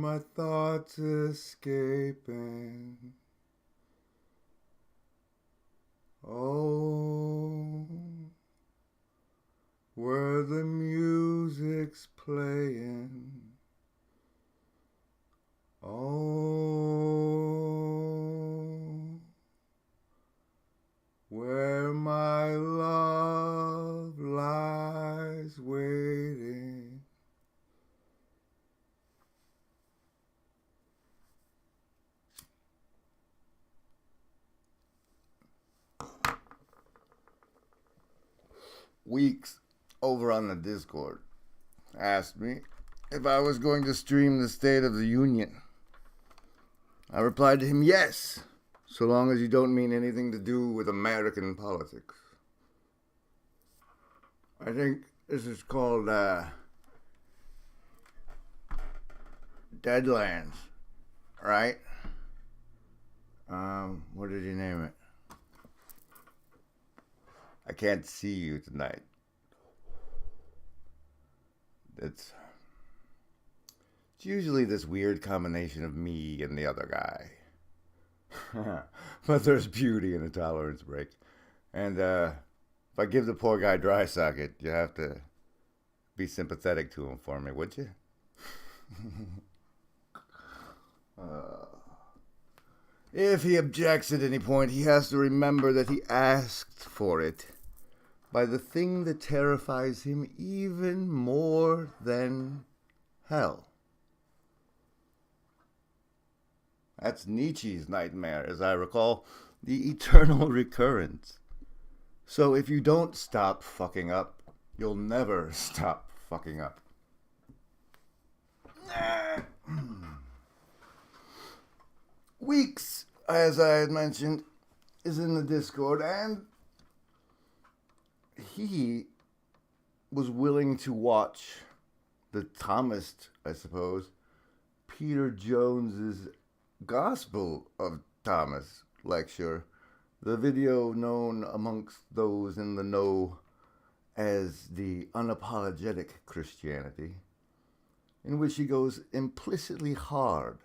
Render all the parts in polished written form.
my thoughts escaping. Oh, where the music's playing. Oh, where my love lies waiting. Weeks over on the Discord asked me if I was going to stream the State of the Union. I replied to him, yes, so long as you don't mean anything to do with American politics. I think this is called Deadlands, right? What did you name it? I can't see you tonight. It's usually this weird combination of me and the other guy. But there's beauty in a tolerance break. And if I give the poor guy dry socket, you have to be sympathetic to him for me, would you? If he objects at any point, he has to remember that he asked for it by the thing that terrifies him even more than hell. That's Nietzsche's nightmare, as I recall, the eternal recurrence. So if you don't stop fucking up, you'll never stop fucking up. Weeks, as I had mentioned, is in the Discord, and he was willing to watch the Thomist, I suppose, Peter Jones's Gospel of Thomas lecture, the video known amongst those in the know as the unapologetic Christianity, in which he goes implicitly hard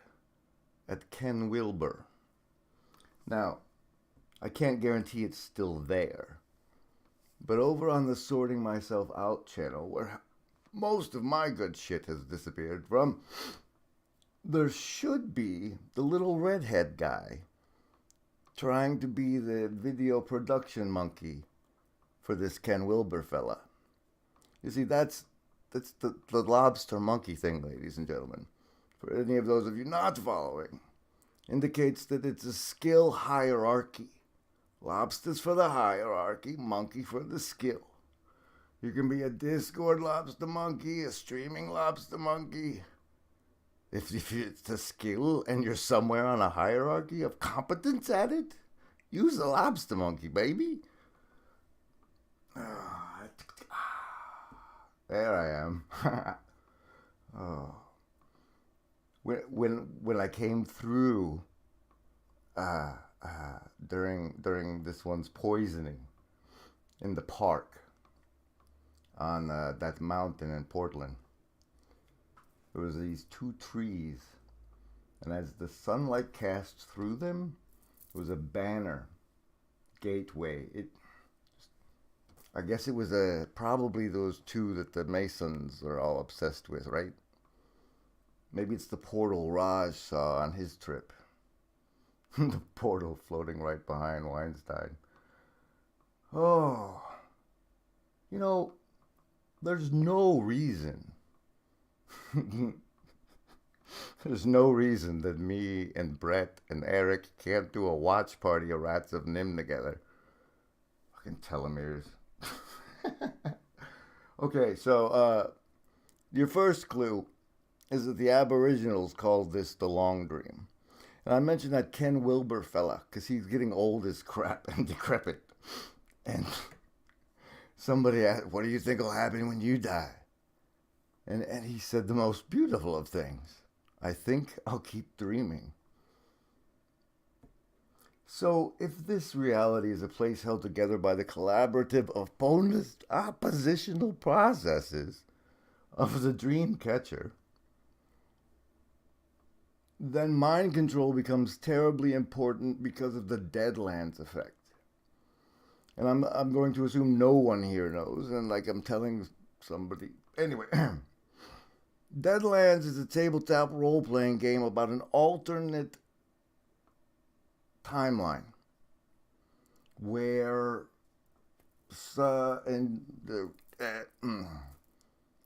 at Ken Wilber. Now, I can't guarantee it's still there, but over on the Sorting Myself Out channel, where most of my good shit has disappeared from, there should be the little redhead guy trying to be the video production monkey for this Ken Wilber fella. You see, that's the lobster monkey thing, ladies and gentlemen. For any of those of you not following, indicates that it's a skill hierarchy. Lobsters for the hierarchy, monkey for the skill. You can be a Discord lobster monkey, a streaming lobster monkey. If it's a skill and you're somewhere on a hierarchy of competence at it, use the lobster monkey, baby. There I am. Oh. When I came through during this one's poisoning in the park on that mountain in Portland, there was these two trees, and as the sunlight cast through them, there was a banner, gateway. I guess it was probably those two that the Masons are all obsessed with, right? Maybe it's the portal Raj saw on his trip. The portal floating right behind Weinstein. Oh, you know, there's no reason. There's no reason that me and Brett and Eric can't do a watch party of Rats of Nim together. Fucking telomeres. Okay, so your first clue is that the Aboriginals called this the Long Dream. And I mentioned that Ken Wilber fella, because he's getting old as crap and decrepit. And somebody asked, what do you think will happen when you die? And he said the most beautiful of things. I think I'll keep dreaming. So if this reality is a place held together by the collaborative oppositional processes of the dream catcher, then mind control becomes terribly important because of the Deadlands effect. And I'm going to assume no one here knows, and like I'm telling somebody. Anyway, Deadlands is a tabletop role playing game about an alternate timeline where and the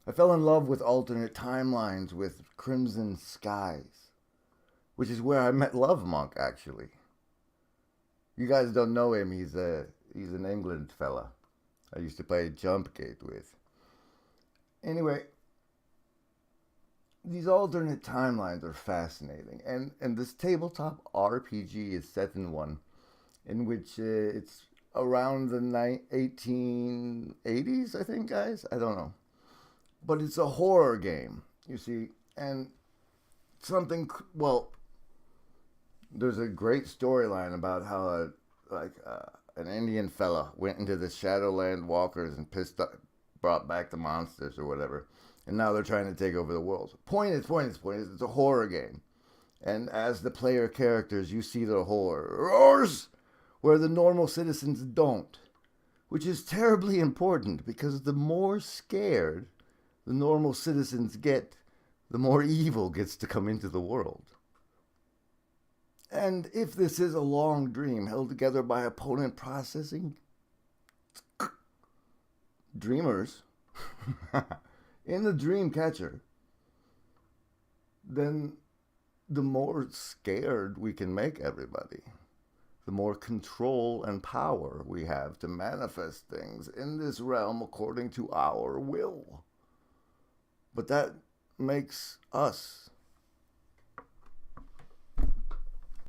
I fell in love with alternate timelines with Crimson Skies, which is where I met Love Monk. Actually, you guys don't know him. He's an England fella. I used to play Jumpgate with. Anyway, these alternate timelines are fascinating, and this tabletop RPG is set in one in which it's around the 1880s, I think, guys. I don't know, but it's a horror game, you see, and something. Well, there's a great storyline about how an Indian fella went into the Shadowland Walkers and brought back the monsters or whatever, and now they're trying to take over the world. Point is, it's a horror game, and as the player characters, you see the horrors where the normal citizens don't, which is terribly important because the more scared the normal citizens get, the more evil gets to come into the world. And if this is a long dream held together by opponent processing dreamers in the dream catcher, then the more scared we can make everybody, the more control and power we have to manifest things in this realm according to our will. But that makes us